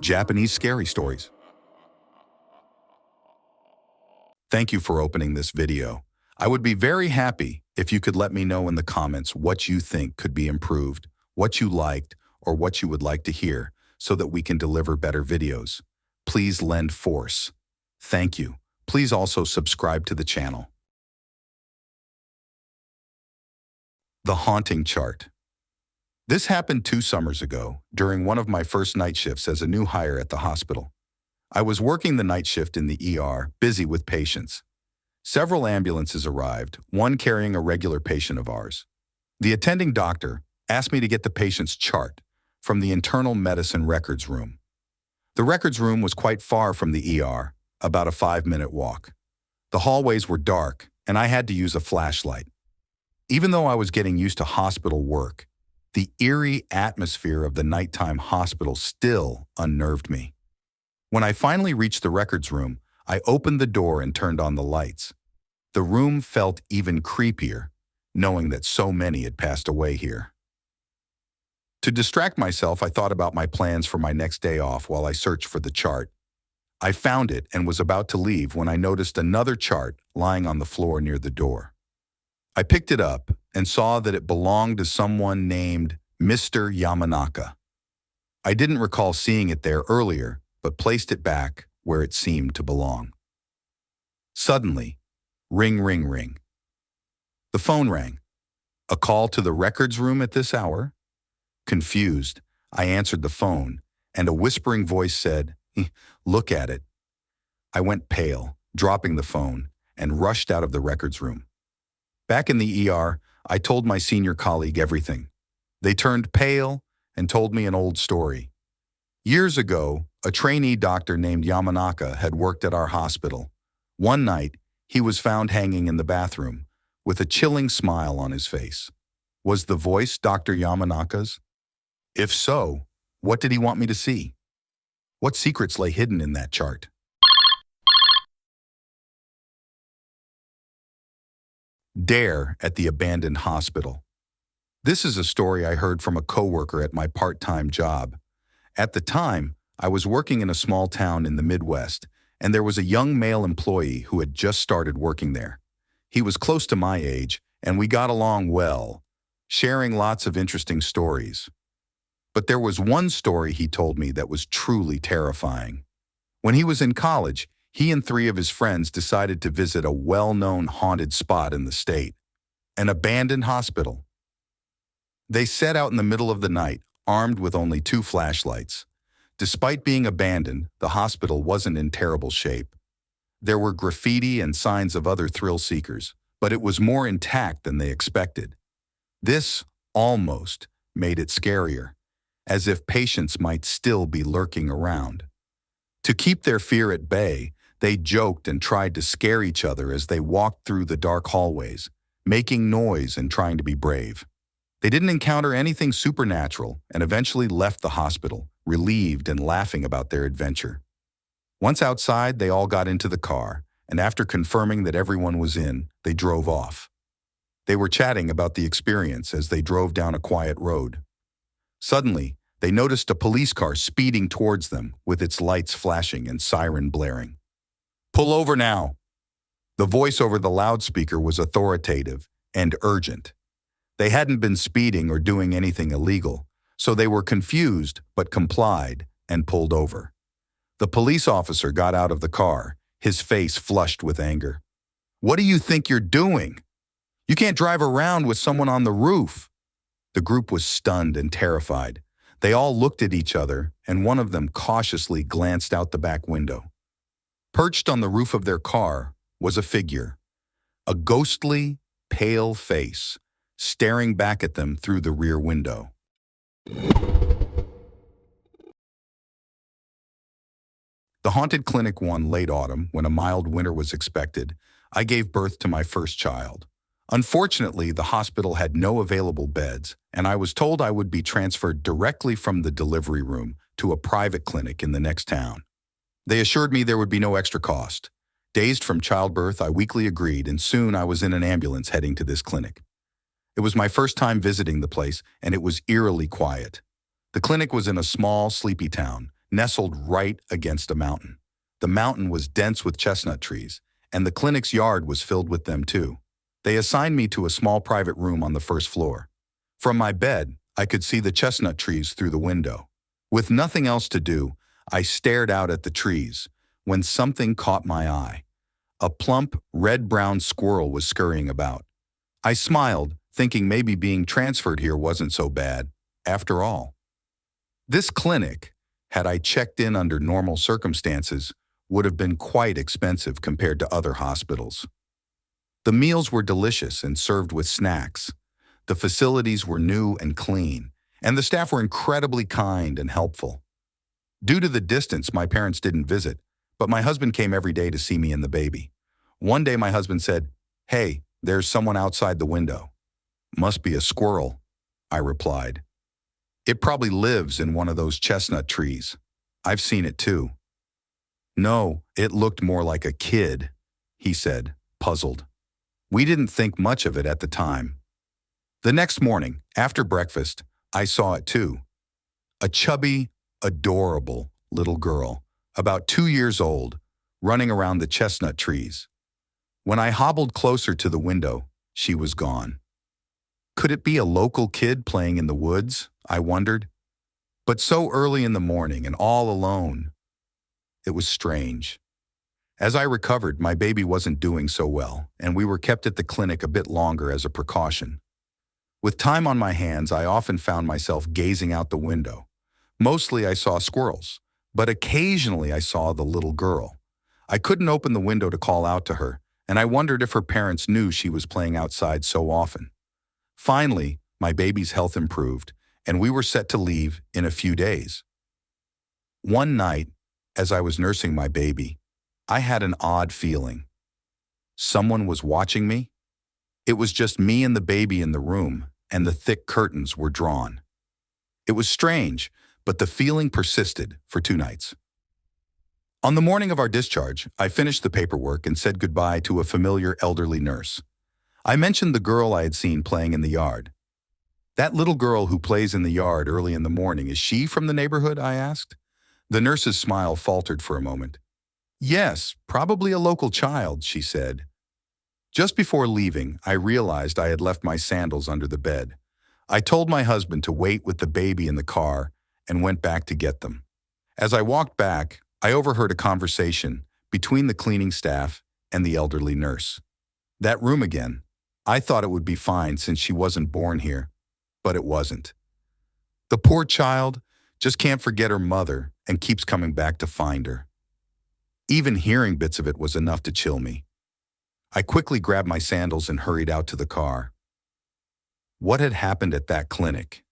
Japanese scary stories. Thank you for opening this video. I would be very happy if you could let me know in the comments what you think could be improved, what you liked, or what you would like to hear so that we can deliver better videos. Please lend force. Thank you. Please also subscribe to the channel. The haunting chart. This happened 2 summers ago during one of my first night shifts as a new hire at the hospital. I was working the night shift in the ER, busy with patients. Several ambulances arrived, one carrying a regular patient of ours. The attending doctor asked me to get the patient's chart from the internal medicine records room. The records room was quite far from the ER, about a 5-minute walk. The hallways were dark, and I had to use a flashlight. Even though I was getting used to hospital work, the eerie atmosphere of the nighttime hospital still unnerved me. When I finally reached the records room, I opened the door and turned on the lights. The room felt even creepier, knowing that so many had passed away here. To distract myself, I thought about my plans for my next day off while I searched for the chart. I found it and was about to leave when I noticed another chart lying on the floor near the door. I picked it up and saw that it belonged to someone named Mr. Yamanaka. I didn't recall seeing it there earlier, but placed it back where it seemed to belong. Suddenly, ring, ring, ring. The phone rang. A call to the records room at this hour? Confused, I answered the phone, and a whispering voice said, "Look at it." I went pale, dropping the phone, and rushed out of the records room. Back in the ER, I told my senior colleague everything. They turned pale and told me an old story. Years ago, a trainee doctor named Yamanaka had worked at our hospital. One night, he was found hanging in the bathroom, with a chilling smile on his face. Was the voice Dr. Yamanaka's? If so, what did he want me to see? What secrets lay hidden in that chart? Dare at the abandoned hospital. This is a story I heard from a coworker at my part-time job. At the time, I was working in a small town in the Midwest, and there was a young male employee who had just started working there. He was close to my age, and we got along well, sharing lots of interesting stories. But there was one story he told me that was truly terrifying. When he was in college, he and 3 of his friends decided to visit a well-known haunted spot in the state, an abandoned hospital. They set out in the middle of the night, armed with only 2 flashlights. Despite being abandoned, the hospital wasn't in terrible shape. There were graffiti and signs of other thrill seekers, but it was more intact than they expected. This almost made it scarier, as if patients might still be lurking around. To keep their fear at bay, they joked and tried to scare each other as they walked through the dark hallways, making noise and trying to be brave. They didn't encounter anything supernatural and eventually left the hospital, relieved and laughing about their adventure. Once outside, they all got into the car, and after confirming that everyone was in, they drove off. They were chatting about the experience as they drove down a quiet road. Suddenly, they noticed a police car speeding towards them with its lights flashing and siren blaring. "Pull over now!" The voice over the loudspeaker was authoritative and urgent. They hadn't been speeding or doing anything illegal, so they were confused but complied and pulled over. The police officer got out of the car, his face flushed with anger. "What do you think you're doing? You can't drive around with someone on the roof." The group was stunned and terrified. They all looked at each other, and one of them cautiously glanced out the back window. Perched on the roof of their car was a figure, a ghostly, pale face, staring back at them through the rear window. The haunted clinic one late autumn, when a mild winter was expected, I gave birth to my first child. Unfortunately, the hospital had no available beds, and I was told I would be transferred directly from the delivery room to a private clinic in the next town. They assured me there would be no extra cost. Dazed from childbirth, I weakly agreed, and soon I was in an ambulance heading to this clinic. It was my first time visiting the place, and it was eerily quiet. The clinic was in a small, sleepy town, nestled right against a mountain. The mountain was dense with chestnut trees, and the clinic's yard was filled with them too. They assigned me to a small private room on the first floor. From my bed, I could see the chestnut trees through the window. With nothing else to do, I stared out at the trees when something caught my eye. A plump, red-brown squirrel was scurrying about. I smiled, thinking maybe being transferred here wasn't so bad, after all. This clinic, had I checked in under normal circumstances, would have been quite expensive compared to other hospitals. The meals were delicious and served with snacks. The facilities were new and clean, and the staff were incredibly kind and helpful. Due to the distance, my parents didn't visit, but my husband came every day to see me and the baby. One day my husband said, "Hey, there's someone outside the window." "Must be a squirrel," I replied. "It probably lives in one of those chestnut trees. I've seen it too." "No, it looked more like a kid," he said, puzzled. We didn't think much of it at the time. The next morning, after breakfast, I saw it too. A chubby, adorable little girl, about 2 years old, running around the chestnut trees. When I hobbled closer to the window, she was gone. Could it be a local kid playing in the woods? I wondered. But so early in the morning and all alone. It was strange. As I recovered, my baby wasn't doing so well, and we were kept at the clinic a bit longer as a precaution. With time on my hands, I often found myself gazing out the window. Mostly I saw squirrels, but occasionally I saw the little girl. I couldn't open the window to call out to her, and I wondered if her parents knew she was playing outside so often. Finally, my baby's health improved, and we were set to leave in a few days. One night, as I was nursing my baby, I had an odd feeling. Someone was watching me. It was just me and the baby in the room, and the thick curtains were drawn. It was strange, but the feeling persisted for 2 nights. On the morning of our discharge, I finished the paperwork and said goodbye to a familiar elderly nurse. I mentioned the girl I had seen playing in the yard. "That little girl who plays in the yard early in the morning, is she from the neighborhood?" I asked. The nurse's smile faltered for a moment. "Yes, probably a local child," she said. Just before leaving, I realized I had left my sandals under the bed. I told my husband to wait with the baby in the car and went back to get them. As I walked back, I overheard a conversation between the cleaning staff and the elderly nurse. "That room again. I thought it would be fine since she wasn't born here, but it wasn't. The poor child just can't forget her mother and keeps coming back to find her." Even hearing bits of it was enough to chill me. I quickly grabbed my sandals and hurried out to the car. What had happened at that clinic?